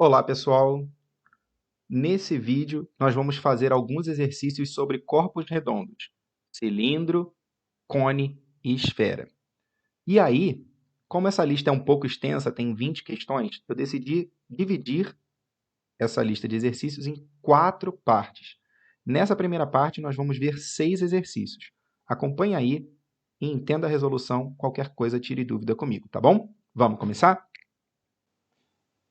Olá, pessoal! Nesse vídeo, nós vamos fazer alguns exercícios sobre corpos redondos, cilindro, cone e esfera. E aí, como essa lista é um pouco extensa, tem 20 questões, eu decidi dividir essa lista de exercícios em 4 partes. Nessa primeira parte, nós vamos ver 6 exercícios. Acompanhe aí e entenda a resolução. Qualquer coisa, tire dúvida comigo, tá bom? Vamos começar?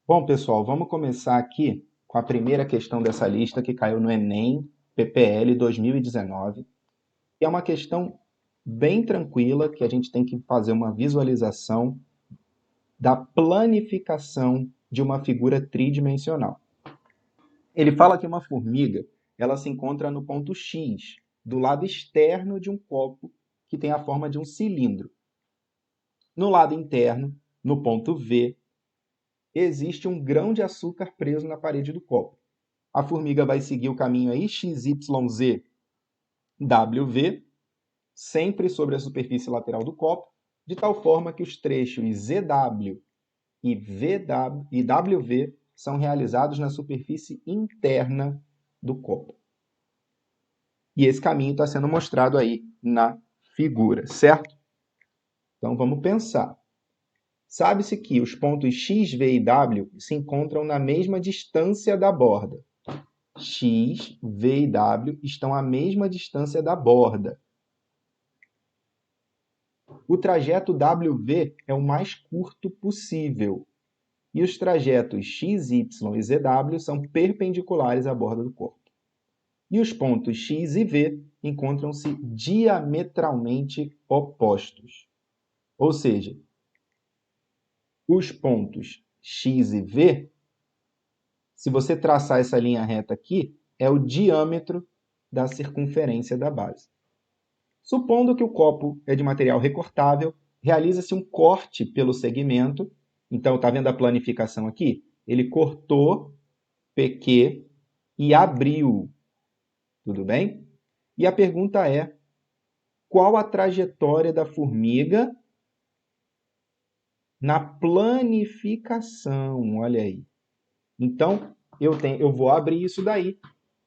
Bom, pessoal, vamos começar aqui com a primeira questão dessa lista que caiu no Enem PPL 2019. E é uma questão bem tranquila que a gente tem que fazer uma visualização da planificação de uma figura tridimensional. Ele fala que uma formiga, ela se encontra no ponto X, do lado externo de um copo que tem a forma de um cilindro. No lado interno, no ponto V, existe um grão de açúcar preso na parede do copo. A formiga vai seguir o caminho aí, XYZ, WV, sempre sobre a superfície lateral do copo, de tal forma que os trechos ZW e VW e WV são realizados na superfície interna do copo. E esse caminho está sendo mostrado aí na figura, certo? Então vamos pensar. Sabe-se que os pontos X, V e W se encontram na mesma distância da borda. X, V e W estão à mesma distância da borda. O trajeto WV é o mais curto possível. E os trajetos X, Y e ZW são perpendiculares à borda do corpo. E os pontos X e V encontram-se diametralmente opostos. Ou seja, os pontos X e V, se você traçar essa linha reta aqui, é o diâmetro da circunferência da base. Supondo que o copo é de material recortável, realiza-se um corte pelo segmento. Então, está vendo a planificação aqui? Ele cortou PQ e abriu. Tudo bem? E a pergunta é, qual a trajetória da formiga na planificação? Olha aí. Então, eu vou abrir isso daí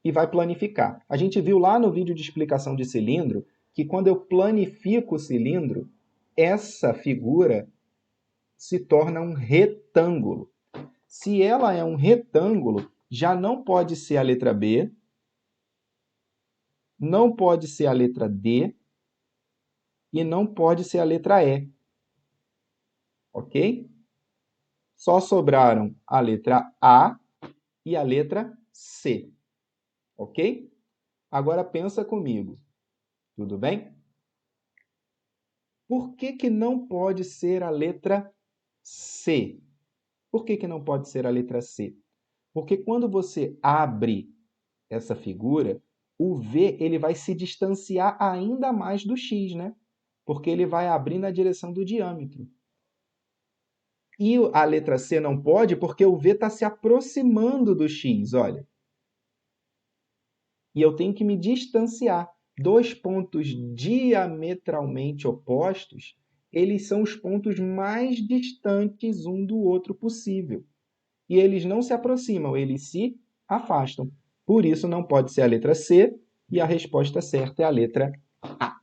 e vai planificar. A gente viu lá no vídeo de explicação de cilindro que quando eu planifico o cilindro, essa figura se torna um retângulo. Se ela é um retângulo, já não pode ser a letra B, não pode ser a letra D e não pode ser a letra E. Ok? Só sobraram a letra A e a letra C. Ok? Agora pensa comigo. Tudo bem? Por que não pode ser a letra C? Por que não pode ser a letra C? Porque quando você abre essa figura, o V ele vai se distanciar ainda mais do X, né? Porque ele vai abrir na direção do diâmetro. E a letra C não pode porque o V está se aproximando do X, olha. E eu tenho que me distanciar. Dois pontos diametralmente opostos, eles são os pontos mais distantes um do outro possível. E eles não se aproximam, eles se afastam. Por isso, não pode ser a letra C, e a resposta certa é a letra A.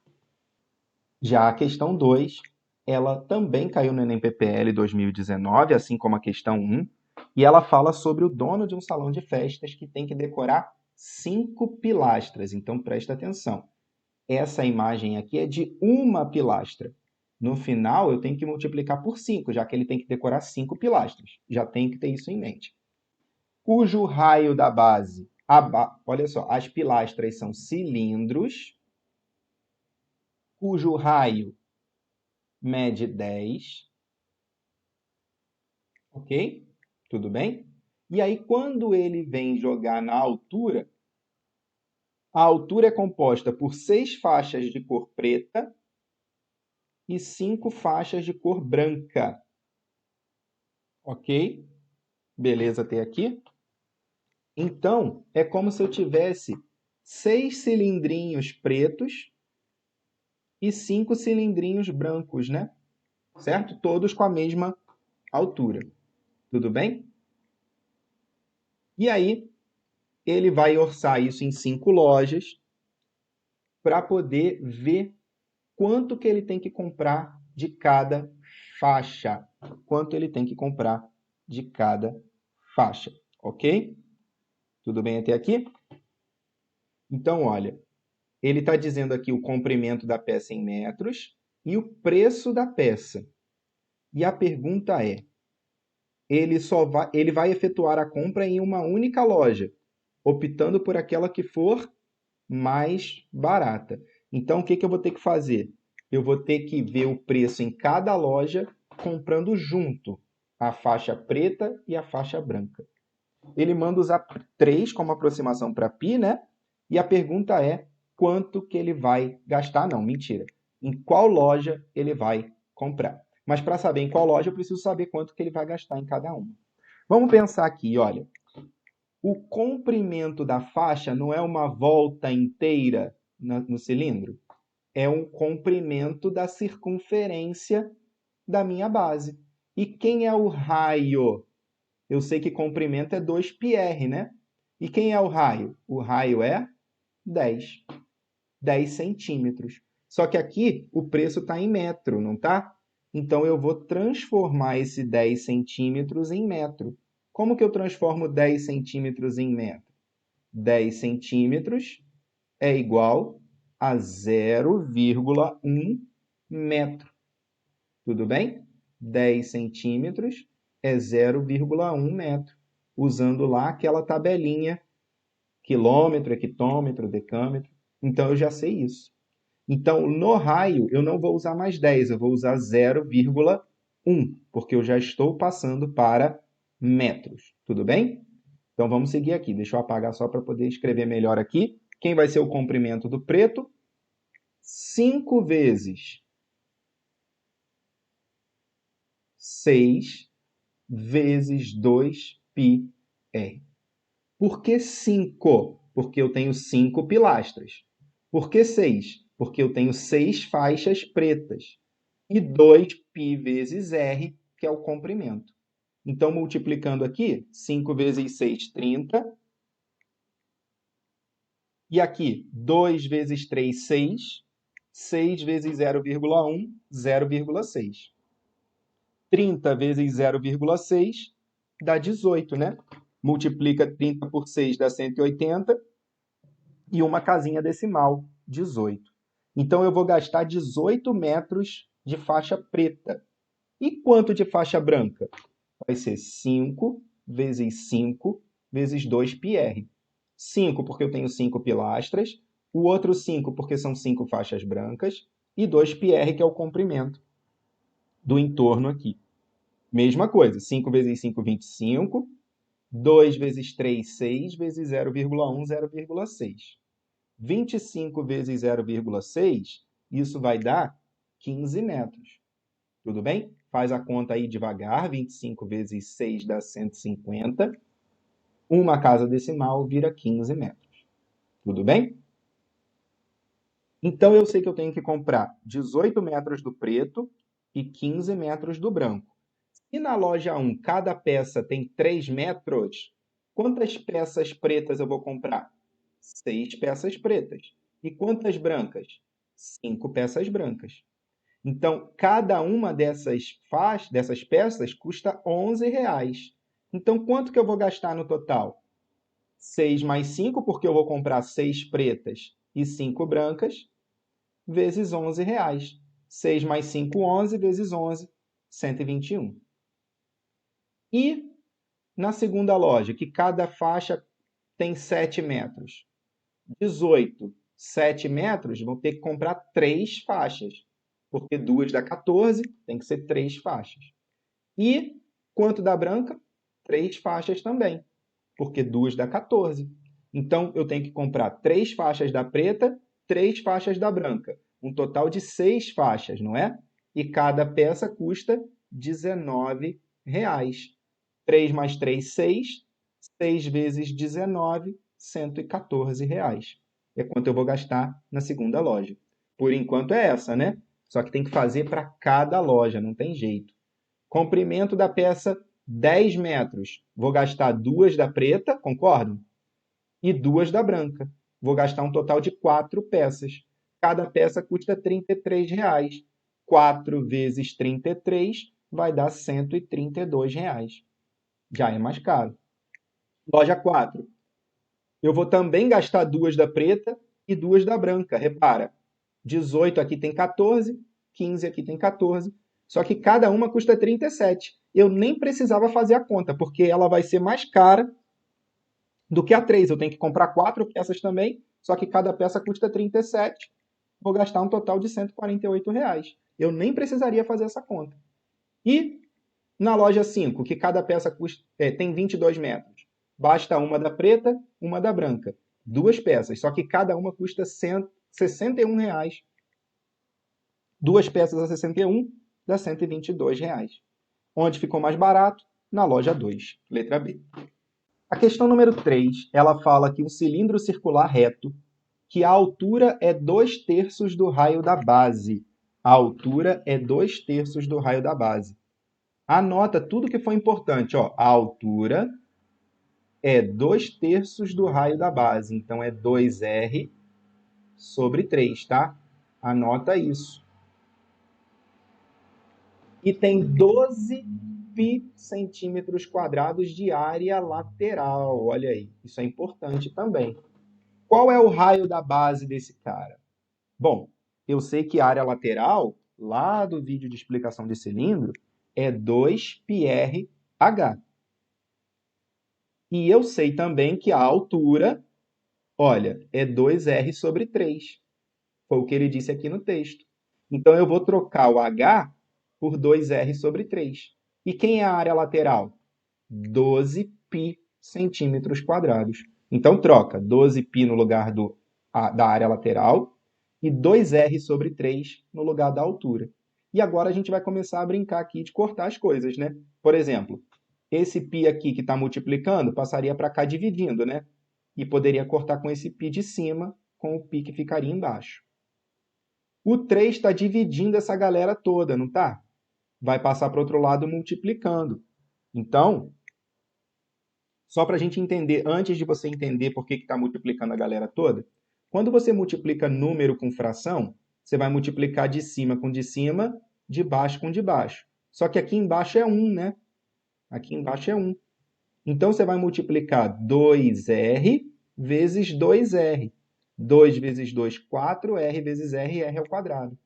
Já a questão 2, ela também caiu no Enem PPL 2019, assim como a questão 1, e ela fala sobre o dono de um salão de festas que tem que decorar 5 pilastras. Então, presta atenção. Essa imagem aqui é de uma pilastra. No final, eu tenho que multiplicar por 5, já que ele tem que decorar 5 pilastras. Já tenho que ter isso em mente. Cujo raio da base... Olha só, as pilastras são cilindros, cujo raio mede 10. Ok? Tudo bem? E aí, quando ele vem jogar na altura, a altura é composta por 6 faixas de cor preta e 5 faixas de cor branca. Ok? Beleza até aqui? Então, é como se eu tivesse 6 cilindrinhos pretos e 5 cilindrinhos brancos, né? Certo? Todos com a mesma altura. Tudo bem? E aí, ele vai orçar isso em 5 lojas para poder ver quanto que ele tem que comprar de cada faixa. Quanto ele tem que comprar de cada faixa, ok? Tudo bem até aqui? Então, olha, ele está dizendo aqui o comprimento da peça em metros e o preço da peça. E a pergunta é, ele vai efetuar a compra em uma única loja, optando por aquela que for mais barata. Então, o que eu vou ter que fazer? Eu vou ter que ver o preço em cada loja, comprando junto a faixa preta e a faixa branca. Ele manda usar 3 como aproximação para π, né? E a pergunta é quanto que ele vai gastar? Não, mentira. Em qual loja ele vai comprar? Mas para saber em qual loja, eu preciso saber quanto que ele vai gastar em cada uma. Vamos pensar aqui, olha. O comprimento da faixa não é uma volta inteira no cilindro? É um comprimento da circunferência da minha base. E quem é o raio? Eu sei que comprimento é 2πr, né? E quem é o raio? O raio é 10. 10 centímetros. Só que aqui o preço está em metro, não está? Então, eu vou transformar esse 10 centímetros em metro. Como que eu transformo 10 centímetros em metro? 10 centímetros é igual a 0,1 metro. Tudo bem? 10 centímetros é 0,1 metro. Usando lá aquela tabelinha, quilômetro, hectômetro, decâmetro. Então, eu já sei isso. Então, no raio, eu não vou usar mais 10, eu vou usar 0,1, porque eu já estou passando para metros. Tudo bem? Então, vamos seguir aqui. Deixa eu apagar só para poder escrever melhor aqui. Quem vai ser o comprimento do preto? 5 vezes 6 vezes 2πr. Por que 5? Porque eu tenho 5 pilastras. Por que 6? Porque eu tenho 6 faixas pretas. E 2π vezes r, que é o comprimento. Então, multiplicando aqui, 5 vezes 6, 30. E aqui, 2 vezes 3, 6. 6 vezes 0,1, 0,6. 30 vezes 0,6 dá 18, né? Multiplica 30 por 6 dá 180. E uma casinha decimal, 18. Então, eu vou gastar 18 metros de faixa preta. E quanto de faixa branca? Vai ser 5 vezes 5 vezes 2πr. 5 porque eu tenho 5 pilastras, o outro 5 porque são 5 faixas brancas, e 2πr que é o comprimento do entorno aqui. Mesma coisa, 5 vezes 5, 25. 2 vezes 3, 6 vezes 0,1, 0,6. 25 vezes 0,6, isso vai dar 15 metros. Tudo bem? Faz a conta aí devagar. 25 vezes 6 dá 150. Uma casa decimal vira 15 metros. Tudo bem? Então, eu sei que eu tenho que comprar 18 metros do preto e 15 metros do branco. Se na loja 1 cada peça tem 3 metros, quantas peças pretas eu vou comprar? 6 peças pretas. E quantas brancas? 5 peças brancas. Então, cada uma dessas peças custa R$11. Então, quanto que eu vou gastar no total? 6 mais 5, porque eu vou comprar 6 pretas e 5 brancas, vezes R$11. 6 mais 5, 11, vezes 11, 121. E na segunda loja, que cada faixa tem 7 metros. 18, 7 metros, vão ter que comprar 3 faixas, porque 2 dá 14, tem que ser 3 faixas. E quanto dá branca? 3 faixas também, porque 2 dá 14. Então, eu tenho que comprar 3 faixas da preta, 3 faixas da branca. Um total de 6 faixas, não é? E cada peça custa R$19. 3 mais 3, 6. 6 vezes 19, R$114. É quanto eu vou gastar na segunda loja. Por enquanto é essa, né? Só que tem que fazer para cada loja, não tem jeito. Comprimento da peça 10 metros, vou gastar 2 da preta, concordam? E 2 da branca. Vou gastar um total de 4 peças. Cada peça custa R$ 33. 4 vezes 33 vai dar R$ 132. Já é mais caro. Loja 4. Eu vou também gastar 2 da preta e 2 da branca. Repara, 18 aqui tem 14, 15 aqui tem 14. Só que cada uma custa 37. Eu nem precisava fazer a conta, porque ela vai ser mais cara do que a 3. Eu tenho que comprar 4 peças também, só que cada peça custa 37. Vou gastar um total de R$ 148. Eu nem precisaria fazer essa conta. E na loja 5, que cada peça tem 22 metros, basta uma da preta, uma da branca. 2 peças, só que cada uma custa R$ 61. 2 peças a 61 dá R$ 122. Onde ficou mais barato? Na loja 2, letra B. A questão número 3, ela fala que um cilindro circular reto, que a altura é 2/3 do raio da base. A altura é 2/3 do raio da base. Anota tudo que foi importante. Ó. A altura é 2/3 do raio da base. Então, é 2R sobre 3, tá? Anota isso. E tem 12 pi centímetros quadrados de área lateral. Olha aí, isso é importante também. Qual é o raio da base desse cara? Bom, eu sei que a área lateral, lá do vídeo de explicação de cilindro, é 2πrh. E eu sei também que a altura, olha, é 2R sobre 3. Foi o que ele disse aqui no texto. Então, eu vou trocar o H por 2R sobre 3. E quem é a área lateral? 12 π centímetros quadrados. Então, troca 12 π no lugar da área lateral e 2R sobre 3 no lugar da altura. E agora a gente vai começar a brincar aqui de cortar as coisas, né? Por exemplo, esse π aqui que está multiplicando passaria para cá dividindo, né? E poderia cortar com esse π de cima, com o π que ficaria embaixo. O 3 está dividindo essa galera toda, não está? Vai passar para o outro lado multiplicando. Então, só para a gente entender, antes de você entender por que está multiplicando a galera toda, quando você multiplica número com fração, você vai multiplicar de cima com de cima, de baixo com de baixo. Só que aqui embaixo é 1, né? Aqui embaixo é 1. Então, você vai multiplicar 2R vezes 2R. 2 vezes 2, 4, R vezes R, R ao quadrado.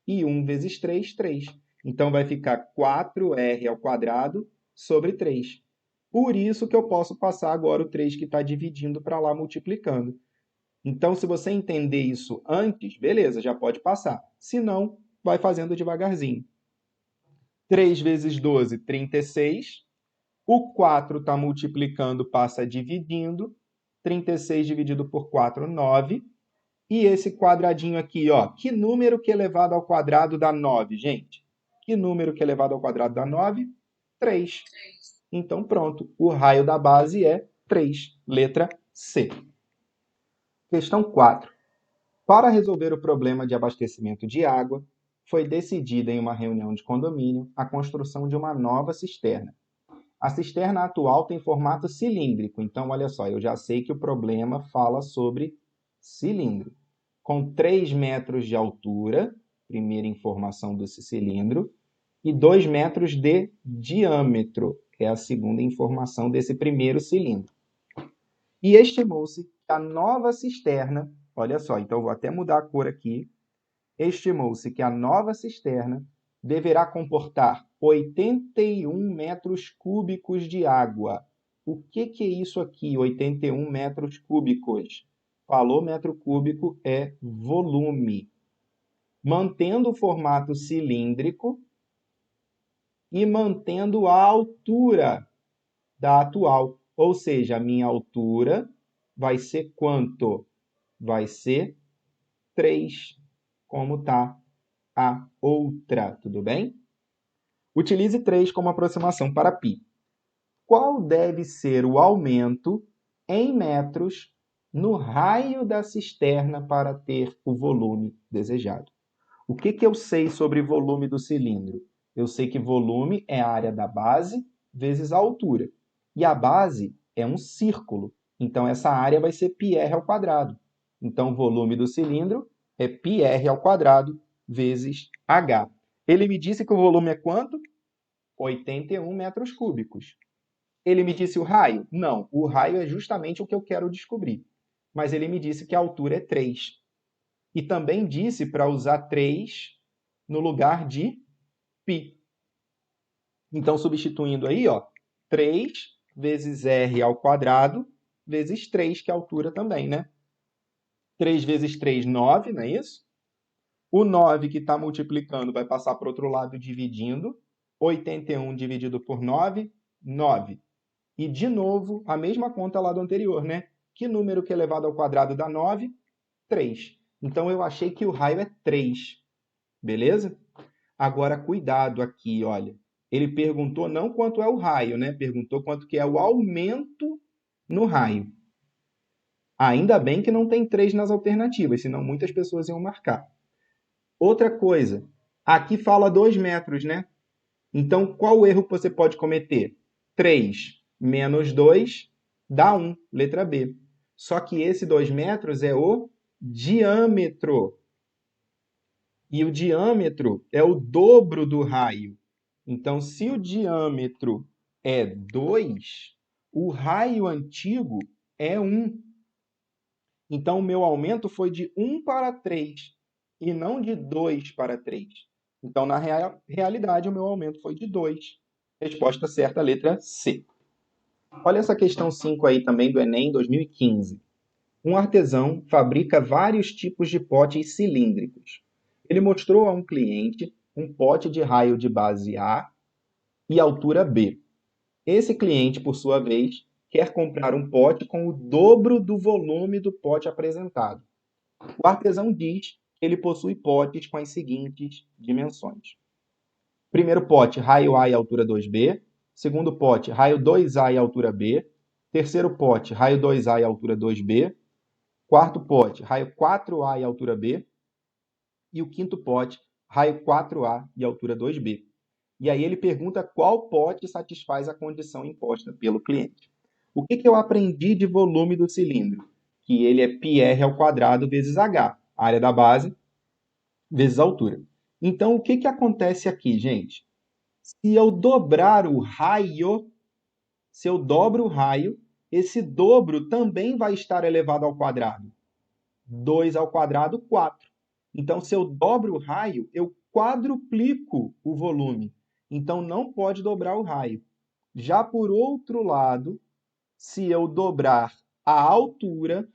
E 1 vezes 3, 3. Então, vai ficar 4R ao quadrado sobre 3. Por isso que eu posso passar agora o 3 que está dividindo para lá multiplicando. Então, se você entender isso antes, beleza, já pode passar. Se não, vai fazendo devagarzinho. 3 vezes 12, 36. O 4 está multiplicando, passa dividindo. 36 dividido por 4, 9. E esse quadradinho aqui, ó, que número que elevado ao quadrado dá 9, gente? Que número que elevado ao quadrado dá 9? 3. Então, pronto. O raio da base é 3. Letra C. Questão 4. Para resolver o problema de abastecimento de água, foi decidida em uma reunião de condomínio a construção de uma nova cisterna. A cisterna atual tem formato cilíndrico. Então, olha só, eu já sei que o problema fala sobre cilindro. Com 3 metros de altura, primeira informação desse cilindro, e 2 metros de diâmetro, é a segunda informação desse primeiro cilindro. E estimou-se que a nova cisterna, olha só, então vou até mudar a cor aqui, estimou-se que a nova cisterna deverá comportar 81 metros cúbicos de água. O que é isso aqui, 81 metros cúbicos? Falou metro cúbico é volume. Mantendo o formato cilíndrico e mantendo a altura da atual. Ou seja, a minha altura vai ser quanto? Vai ser 3, como está a outra, tudo bem? Utilize 3 como aproximação para π. Qual deve ser o aumento em metros no raio da cisterna para ter o volume desejado? O que eu sei sobre volume do cilindro? Eu sei que volume é a área da base vezes a altura. E a base é um círculo. Então, essa área vai ser πr ao quadrado. Então, o volume do cilindro é πr ao quadrado vezes h. Ele me disse que o volume é quanto? 81 metros cúbicos. Ele me disse o raio? Não, o raio é justamente o que eu quero descobrir. Mas ele me disse que a altura é 3. E também disse para usar 3 no lugar de π. Então, substituindo aí, ó, 3 vezes r ao quadrado vezes 3, que é a altura também, né? 3 vezes 3, 9, não é isso? O 9 que está multiplicando vai passar para o outro lado dividindo. 81 dividido por 9, 9. E, de novo, a mesma conta lá do anterior, né? Que número que é elevado ao quadrado dá 9? 3. Então, eu achei que o raio é 3. Beleza? Agora, cuidado aqui, olha. Ele perguntou não quanto é o raio, né? Perguntou quanto que é o aumento no raio. Ainda bem que não tem 3 nas alternativas, senão muitas pessoas iam marcar. Outra coisa, aqui fala 2 metros, né? Então, qual erro você pode cometer? 3 menos 2 dá 1, letra B. Só que esse 2 metros é o diâmetro. E o diâmetro é o dobro do raio. Então, se o diâmetro é 2, o raio antigo é 1. Então, o meu aumento foi de 1 para 3 e não de 2 para 3. Então, na realidade, o meu aumento foi de 2. Resposta certa, letra C. Olha essa questão 5 aí também do Enem 2015. Um artesão fabrica vários tipos de potes cilíndricos. Ele mostrou a um cliente um pote de raio de base A e altura B. Esse cliente, por sua vez, quer comprar um pote com o dobro do volume do pote apresentado. O artesão diz que ele possui potes com as seguintes dimensões. Primeiro pote, raio A e altura 2B. Segundo pote, raio 2A e altura B. Terceiro pote, raio 2A e altura 2B. Quarto pote, raio 4A e altura B. E o quinto pote, raio 4A e altura 2B. E aí ele pergunta qual pote satisfaz a condição imposta pelo cliente. O que eu aprendi de volume do cilindro? Que ele é πr ao quadrado vezes h, área da base, vezes a altura. Então, o que acontece aqui, gente? Se eu dobrar o raio, se eu dobro o raio, esse dobro também vai estar elevado ao quadrado. 2 ao quadrado, 4. Então, se eu dobro o raio, eu quadruplico o volume. Então, não pode dobrar o raio. Já por outro lado, se eu dobrar a altura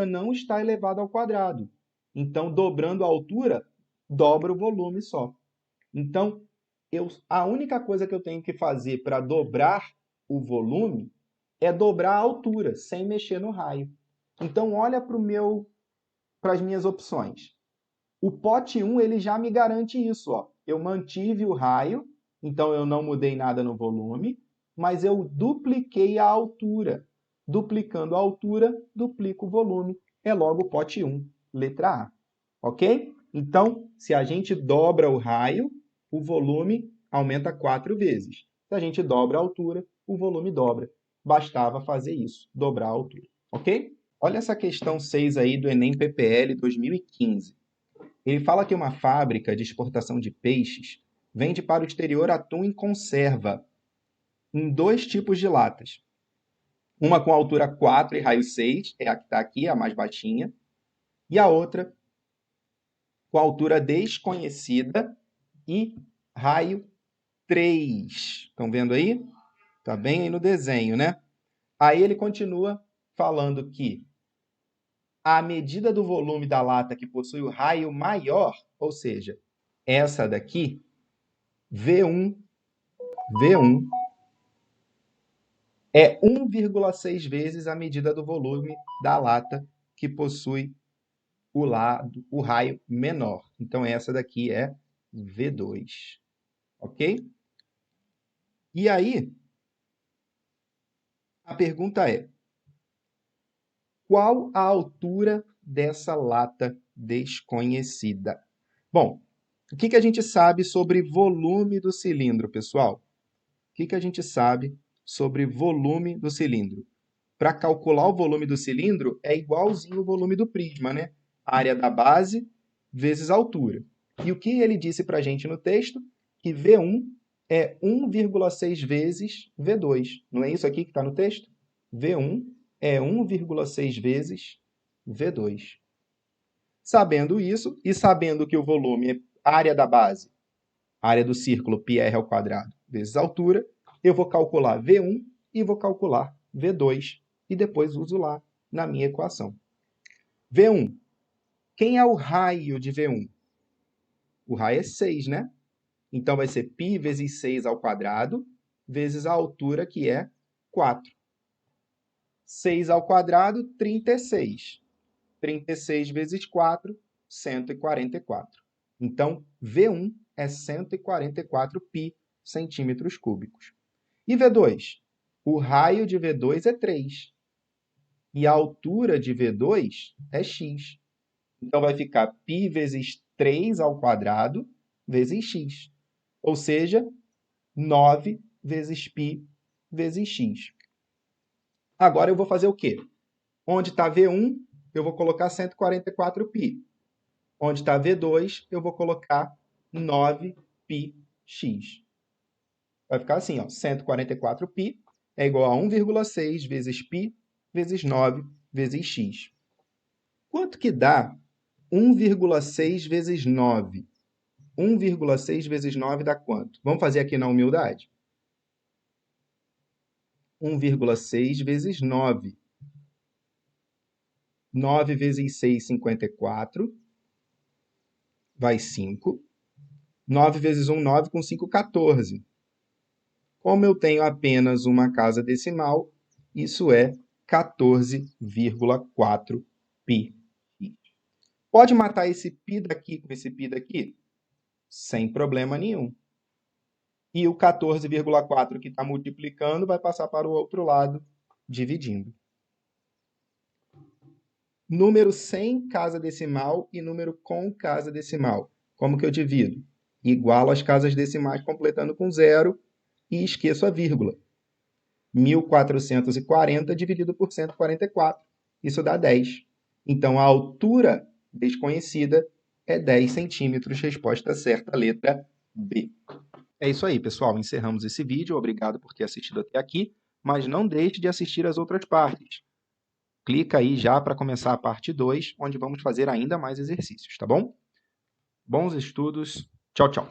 não está elevada ao quadrado. Então, dobrando a altura, dobra o volume só. Então, a única coisa que eu tenho que fazer para dobrar o volume é dobrar a altura, sem mexer no raio. Então, olha para as minhas opções. O pote 1 ele já me garante isso. Ó. Eu mantive o raio, então eu não mudei nada no volume, mas eu dupliquei a altura. Duplicando a altura, duplico o volume. É logo o pote 1, letra A. Ok? Então, se a gente dobra o raio, o volume aumenta 4 vezes. Se a gente dobra a altura, o volume dobra. Bastava fazer isso, dobrar a altura. Ok? Olha essa questão 6 aí do Enem PPL 2015. Ele fala que uma fábrica de exportação de peixes vende para o exterior atum em conserva, em 2 tipos de latas. Uma com altura 4 e raio 6, é a que está aqui, a mais baixinha, e a outra com altura desconhecida e raio 3. Estão vendo aí? Está bem aí no desenho, né? Aí ele continua falando que a medida do volume da lata que possui o raio maior, ou seja, essa daqui, V1, é 1,6 vezes a medida do volume da lata que possui o raio menor. Então, essa daqui é V2. Ok? E aí, a pergunta é: qual a altura dessa lata desconhecida? Bom, o que a gente sabe sobre volume do cilindro, pessoal? que a gente sabe sobre volume do cilindro? Para calcular o volume do cilindro, é igualzinho o volume do prisma, né? Área da base vezes a altura. E o que ele disse para a gente no texto? Que V1 é 1,6 vezes V2. Não é isso aqui que está no texto? V1 é 1,6 vezes V2. Sabendo isso, e sabendo que o volume é área da base, área do círculo πr², vezes a altura, eu vou calcular V1 e vou calcular V2, e depois uso lá na minha equação. V1. Quem é o raio de V1? O raio é 6, né? Então, vai ser π vezes 6² vezes a altura, que é 4. 6², 36. 36 vezes 4, 144. Então, V1 é 144 π centímetros cúbicos. E V2? O raio de V2 é 3. E a altura de V2 é x. Então, vai ficar π vezes 3² vezes x. Ou seja, 9 vezes π vezes x. Agora eu vou fazer o quê? Onde está V1, eu vou colocar 144π. Onde está V2, eu vou colocar 9πx. Vai ficar assim, ó, 144π é igual a 1,6 vezes π vezes 9 vezes x. Quanto que dá 1,6 vezes 9? 1,6 vezes 9 dá quanto? Vamos fazer aqui na humildade? 1,6 vezes 9. 9 vezes 6, 54. Vai 5. 9 vezes 1, 9. Com 5, 14. Como eu tenho apenas uma casa decimal, isso é 14,4 π. Pode matar esse π daqui com esse π daqui? Sem problema nenhum. E o 14,4 que está multiplicando vai passar para o outro lado, dividindo. Número sem casa decimal e número com casa decimal. Como que eu divido? Igualo as casas decimais completando com 0 e esqueço a vírgula. 1.440 dividido por 144. Isso dá 10. Então, a altura desconhecida é 10 centímetros. Resposta certa, letra B. É isso aí, pessoal. Encerramos esse vídeo. Obrigado por ter assistido até aqui, mas não deixe de assistir as outras partes. Clica aí já para começar a parte 2, onde vamos fazer ainda mais exercícios, tá bom? Bons estudos. Tchau, tchau.